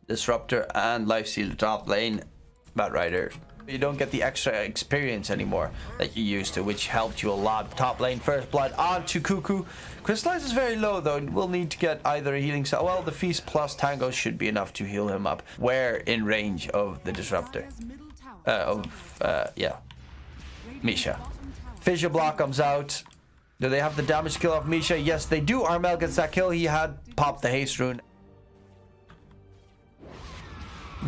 Disruptor and Lifesteal top lane. Batrider. You don't get the extra experience anymore that you used to, which helped you a lot. Top lane, first blood onto Cuckoo. Crystallize is very low though. We'll need to get either a healing cell. Well, the Feast plus Tango should be enough to heal him up. Where in range of the Disruptor? Yeah. Misha. Fissure Block comes out. Do they have the damage kill off Misha? Yes, they do. Armel gets that kill. He had popped the haste rune.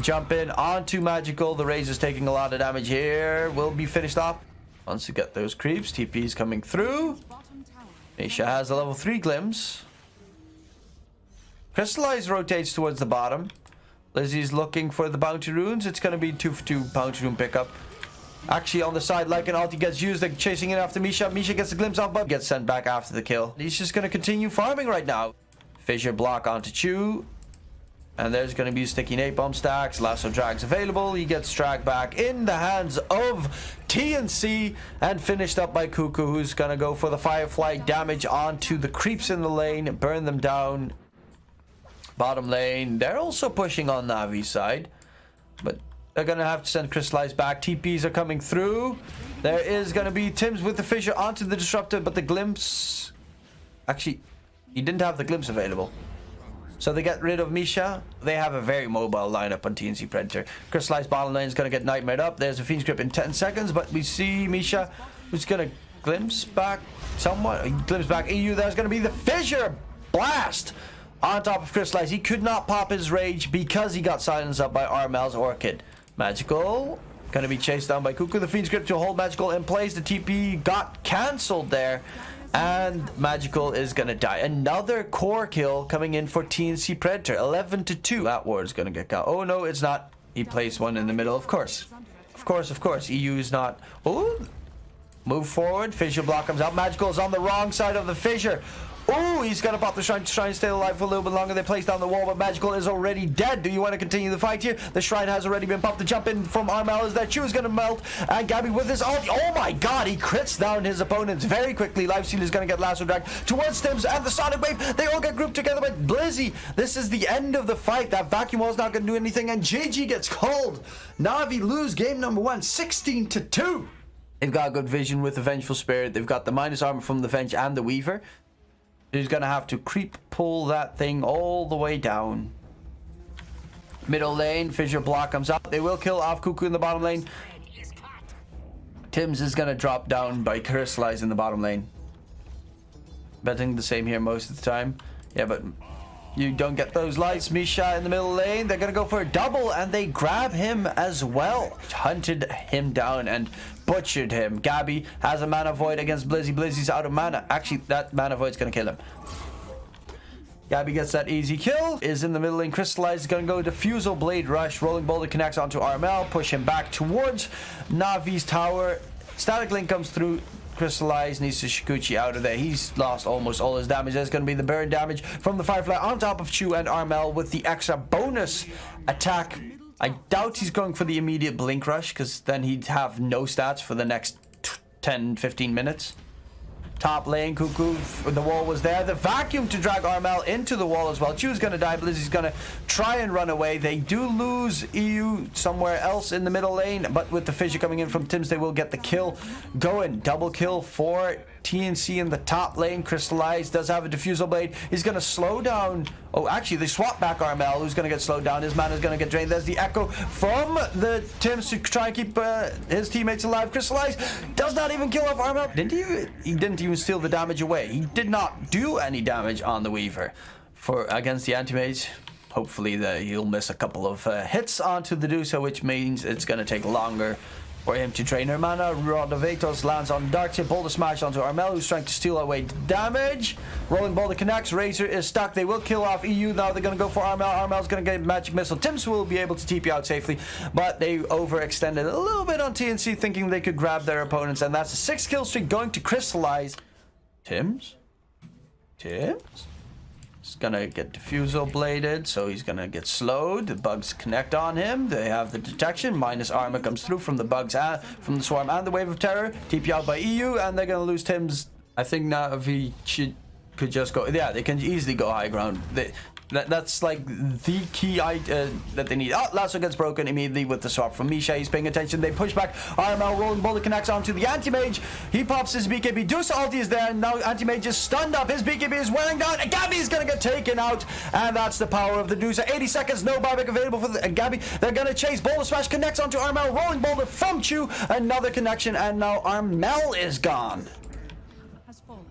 Jump in onto Magical. The Razor's taking a lot of damage here. Will be finished off. Once you get those creeps, TP's coming through. Misha has a level 3 glimpse. Crystallize rotates towards the bottom. Lizzie's looking for the bounty runes. It's going to be 2 for 2 bounty rune pickup. Actually, on the side, like an ulti gets used, they're chasing in after Misha. Misha gets a glimpse off, but gets sent back after the kill. He's just going to continue farming right now. Fissure Block onto Chew. And there's going to be sticky napalm stacks. Lasso Drag's available. He gets dragged back in the hands of TNC and finished up by Cuckoo, who's going to go for the Firefly damage onto the creeps in the lane, burn them down. Bottom lane, they're also pushing on Navi's side, but they're going to have to send Crystallize back. TPs are coming through. There is going to be Tims with the Fissure onto the Disruptor, but the glimpse... Actually, he didn't have the glimpse available. So they get rid of Misha. They have a very mobile lineup on TNC Predator. Crystallize bottom lane is going to get nightmared up. There's a Fiend's Grip in 10 seconds, but we see Misha, who's going to glimpse back somewhat. He glimpse back EU. There's going to be the Fissure Blast on top of Crystallize. He could not pop his rage because he got silenced up by Armel's Orchid. Magical going to be chased down by Cuckoo. The Fiend's Grip to hold Magical in place. The TP got cancelled there. And Magical is going to die. Another core kill coming in for TNC Predator. 11-2. That ward's going to get caught. Oh, no, it's not. He placed one in the middle. Of course. Of course, of course. EU is not. Oh, move forward. Fissure Block comes out. Magical is on the wrong side of the Fissure. Oh, he's going to pop the Shrine to try and stay alive for a little bit longer. They place down the wall, but Magical is already dead. Do you want to continue the fight here? The Shrine has already been popped. The jump in from Armel is that Chew is going to melt. And Gabby with his ulti. Oh my god, he crits down his opponents very quickly. Lifesteal is going to get Lasso Drag towards Stims and the Sonic Wave. They all get grouped together with Blizzy. This is the end of the fight. That vacuum wall is not going to do anything. And GG gets called. Navi lose game number 1, 16-2. They've got good vision with the Vengeful Spirit. They've got the minus armor from the Venge and the Weaver. He's gonna have to creep pull that thing all the way down. Middle lane, Fissure Block comes out. They will kill off Cuckoo in the bottom lane. Tims is gonna drop down by Crystallize in the bottom lane. Betting the same here most of the time. Yeah, but you don't get those lights. Misha in the middle lane. They're gonna go for a double and they grab him as well. Hunted him down and butchered him. Gabby has a mana void against Blizzy. Blizzy's out of mana. Actually, that mana void's gonna kill him. Gabby gets that easy kill. Is in the middle lane. Crystallize is gonna go Diffusal Blade Rush. Rolling Boulder connects onto Armel. Push him back towards Navi's tower. Static Link comes through. Crystallize needs to Shikuchi out of there. He's lost almost all his damage. There's going to be the burn damage from the Firefly on top of Chew and Armel with the extra bonus attack. I doubt he's going for the immediate Blink Rush because then he'd have no stats for the next 10-15 minutes. Top lane, Cuckoo, the wall was there. The vacuum to drag Armel into the wall as well. Chew's going to die. Blizzy's going to try and run away. They do lose EU somewhere else in the middle lane, but with the Fissure coming in from Tims, they will get the kill going. Double kill for TNC in the top lane. Crystallize does have a Diffusal Blade. He's going to slow down. Oh, actually, they swap back Armel, who's going to get slowed down. His mana is going to get drained. There's the Echo from the Tims to try and keep his teammates alive. Crystallize does not even kill off Armel. He didn't even steal the damage away. He did not do any damage on the Weaver against the Anti-Mage. Hopefully he'll miss a couple of hits onto the Dusa, which means it's going to take longer for him to drain her mana. Rod of Atos lands on Darkseid. Boulder Smash onto Armel, who's trying to steal away damage. Rolling Boulder connects. Razor is stuck. They will kill off EU. Now they're going to go for Armel. Armel's going to get Magic Missile. Tims will be able to TP out safely, but they overextended a little bit on TNC, thinking they could grab their opponents, and that's a 6-kill streak going to Crystallize. Tims? He's gonna get Diffusal Bladed, so he's gonna get slowed. The bugs connect on him. They have the detection. Minus armor comes through from the bugs, from the Swarm and the Wave of Terror. TP out by EU, and they're gonna lose Tims. I think Navi could just go. Yeah, they can easily go high ground. That's like the key that they need. Oh, Lasso gets broken immediately with the swap from Misha. He's paying attention. They push back. RML rolling bullet connects onto the anti-mage. He pops his BKB. DOTA ulti is there, and now anti-mage is stunned up. His BKB is wearing down. Gabby is gonna get taken out, and that's the power of the DOTA. 80 seconds, no buyback available for the Gabby. They're gonna chase. Boulder smash connects onto RML. Rolling boulder from Chu. Another connection, and now RML is gone.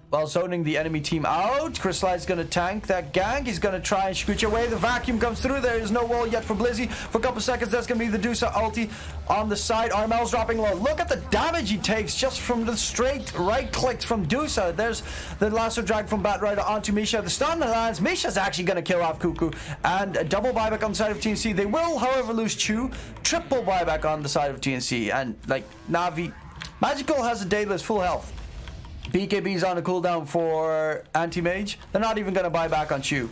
While zoning the enemy team out, Crystallize's gonna tank that gank. He's gonna try and scooch away. The vacuum comes through. There is no wall yet for Blizzy. For a couple seconds, that's gonna be the DOTA ulti on the side. RML's dropping low. Look at the damage he takes just from the straight right clicks from DOTA. There's the lasso drag from Batrider onto Misha. The stun lands. Misha's actually gonna kill off Cuckoo. And a double buyback on the side of TNC. They will, however, lose Chu. Triple buyback on the side of TNC. And like Navi, Magical has a Daedalus full health. BKB's on a cooldown for anti-mage. They're not even going to buy back on Chu.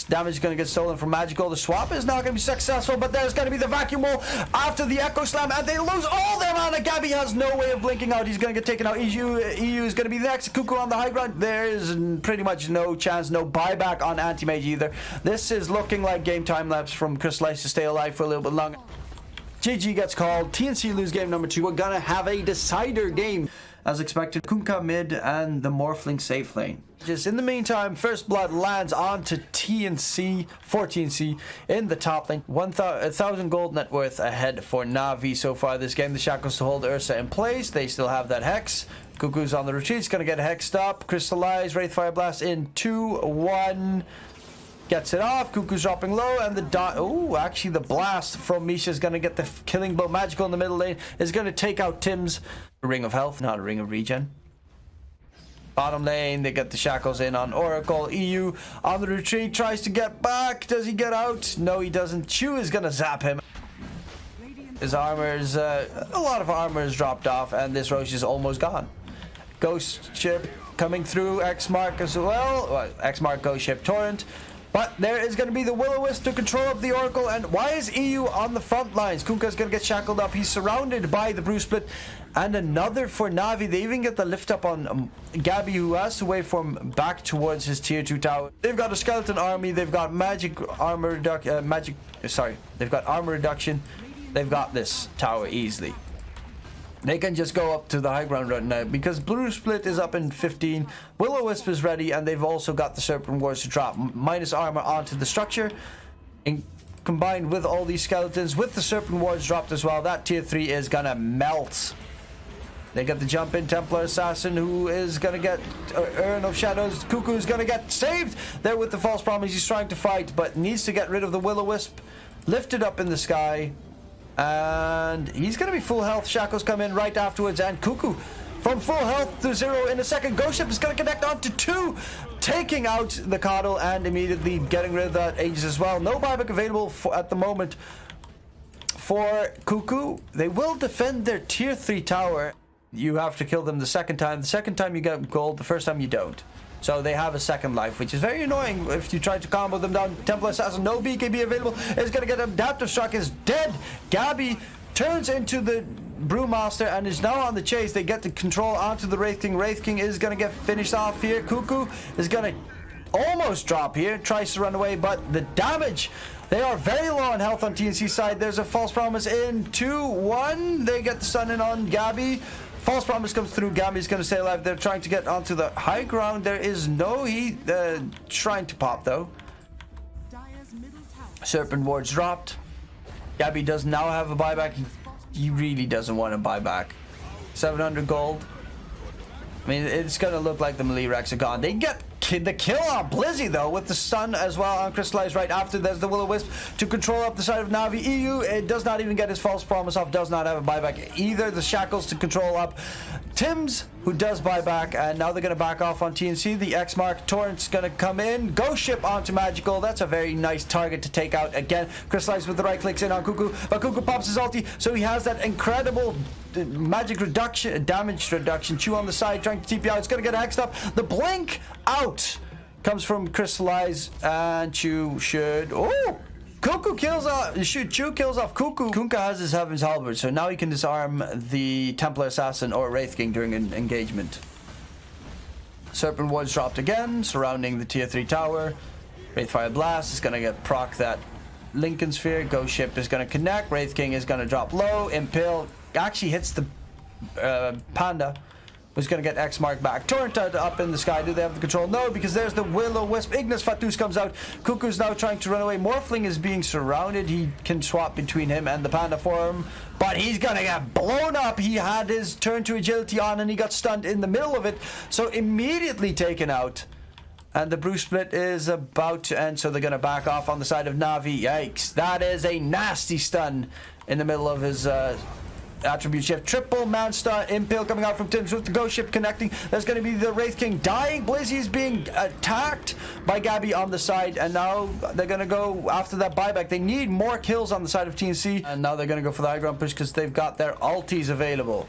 Damage is going to get stolen from Magical. The swap is not going to be successful, but there's going to be the vacuum wall after the Echo Slam, and they lose all their mana. Gabby has no way of blinking out. He's going to get taken out. EU is going to be the next. Cuckoo on the high ground. There is pretty much no chance, no buyback on anti-mage either. This is looking like game time lapse from Crystallize to stay alive for a little bit longer. GG gets called. TNC lose game number 2. We're going to have a decider game. As expected, Kunkka mid and the Morphling safe lane. Just in the meantime, First Blood lands onto TNC, 14C in the top lane. 1,000 gold net worth ahead for Navi so far this game. The Shackles to hold Ursa in place. They still have that Hex. Cuckoo's on the retreat. It's going to get hexed up. Crystallize, Wraith Fire Blast in 2, 1. Gets it off. Cuckoo's dropping low, and the actually the blast from Misha is going to get the killing blow. Magical in the middle lane is going to take out Tim's. A ring of health, not a ring of regen. Bottom lane, they get the shackles in on Oracle. EU on the retreat, tries to get back. Does he get out? No, he doesn't. Chu is gonna zap him. His armor's a lot of armor is dropped off, and this Roche is almost gone. Ghost ship coming through. X Mark as well. X Mark Ghost ship Torrent. But there is going to be the Will-O-Wisp to control up the Oracle. And why is EU on the front lines? Kunkka's going to get shackled up. He's surrounded by the Bruce Split. And another for Navi. They even get the lift up on Gabby, who has to wait for him back towards his tier 2 tower. They've got a skeleton army. They've got magic armor reduction. They've got armor reduction. They've got this tower easily. They can just go up to the high ground right now because Blue Split is up in 15. Will-O-Wisp is ready, and they've also got the Serpent Wards to drop minus armor onto the structure. Combined with all these skeletons, with the Serpent Wards dropped as well, that tier 3 is gonna melt. They get the jump in Templar Assassin, who is gonna get Urn of Shadows. Cuckoo is gonna get saved there with the False Promise. He's trying to fight, but needs to get rid of the Will-O-Wisp. Lifted up in the sky. And he's going to be full health. Shackles come in right afterwards, and Cuckoo from full health to 0 in a second. Ghost Ship is going to connect on to 2, taking out the Coddle and immediately getting rid of that Aegis as well. No buyback available at the moment for Cuckoo. They will defend their tier 3 tower. You have to kill them the second time. The second time you get gold, the first time you don't. So they have a second life, which is very annoying if you try to combo them down. Templar Assassin, no BKB available. Is going to get Adaptive Shock, is dead. Gabby turns into the Brewmaster and is now on the chase. They get the control onto the Wraith King. Wraith King is going to get finished off here. Cuckoo is going to almost drop here. Tries to run away, but the damage... They are very low on health on TNC side. There's a False Promise in 2, 1. They get the stun in on Gabby. False Promise comes through. Gabby's going to stay alive. They're trying to get onto the high ground. There is no heat trying to pop, though. Serpent Wards dropped. Gabby does now have a buyback. He really doesn't want to buy back. 700 gold. I mean, it's going to look like the melee Rex are gone. They get the kill on Blizzy, though, with the stun as well on Crystallize right after. There's the Will-O-Wisp to control up the side of Navi. EU, it does not even get his False Promise off, does not have a buyback either. The Shackles to control up Tim's, who does buy back, and now they're going to back off on TNC. The X-Mark Torrent's going to come in. Ghost Ship onto Magical. That's a very nice target to take out. Again, Crystallize with the right clicks in on Cuckoo, but Cuckoo pops his ulti, so he has that incredible magic reduction, damage reduction. Chu on the side trying to TP out. It's going to get hexed up. The blink out comes from Crystallize, and Chu should... Oh! Cuckoo kills off... Chu kills off Cuckoo. Kunkka has his Heaven's Halberd, so now he can disarm the Templar Assassin or Wraith King during an engagement. Serpent Wards dropped again, surrounding the tier 3 tower. Wraithfire Blast is going to get proc that Lincoln Sphere. Ghost Ship is going to connect. Wraith King is going to drop low. Impale actually hits the Panda, who's going to get X mark back. Torrent up in the sky. Do they have the control? No, because there's the Will-O-Wisp. Ignis Fatuus comes out. Cuckoo's now trying to run away. Morphling is being surrounded. He can swap between him and the Panda form, but he's going to get blown up. He had his turn to agility on, and he got stunned in the middle of it, so immediately taken out. And the Bruce Split is about to end, so they're going to back off on the side of Navi. Yikes. That is a nasty stun in the middle of his attribute shift. Triple man stun. Impale coming out from Tim's with the Ghost Ship connecting. There's going to be the Wraith King dying. Blizzy is being attacked by Gabby on the side, and now they're going to go after that buyback. They need more kills on the side of TNC, and now they're going to go for the high ground push because they've got their ultis available.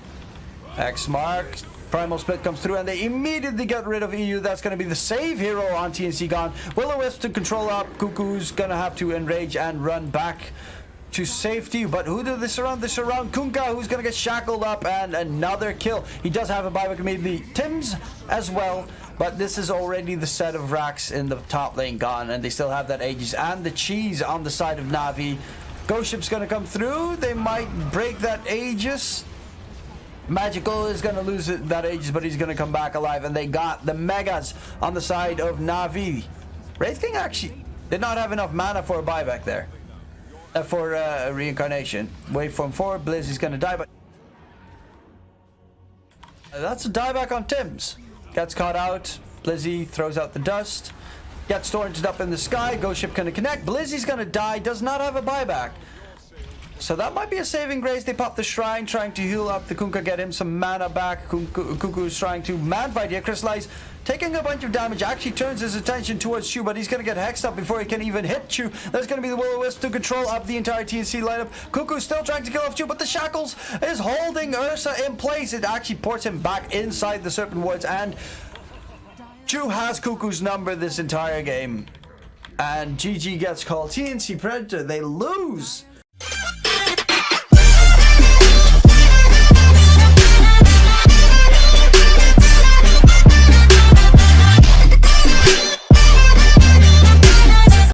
X mark. Primal Split comes through, and they immediately get rid of EU. That's going to be the save hero on TNC gone. Will-O-Wisp to control up. Cuckoo's going to have to enrage and run back to safety, but who do they surround? They surround Kunkka, who's going to get shackled up, and another kill. He does have a buyback immediately. Tim's as well, but this is already the set of racks in the top lane gone, and they still have that Aegis and the cheese on the side of Navi. Ghost Ship's going to come through. They might break that Aegis. Magical is going to lose that Aegis, but he's going to come back alive, and they got the Megas on the side of Navi. Wraith King actually did not have enough mana for a buyback there. For reincarnation. Waveform 4, Blizz is going to die, but that's a dieback on Tim's. Gets caught out. Blizzy throws out the dust. Gets torrented up in the sky. Ghost Ship going to connect. Blizzy's going to die. Does not have a buyback. So that might be a saving grace. They pop the Shrine, trying to heal up the Kunkka, get him some mana back. Cuckoo's trying to man fight here. Crystallize, taking a bunch of damage, actually turns his attention towards Chu, but he's going to get hexed up before he can even hit Chu. There's going to be the Will-O-Wisp to control up the entire TNC lineup. Cuckoo's still trying to kill off Chu, but the Shackles is holding Ursa in place. It actually ports him back inside the Serpent Woods, and Chu has Cuckoo's number this entire game. And GG gets called. TNC Predator, they lose.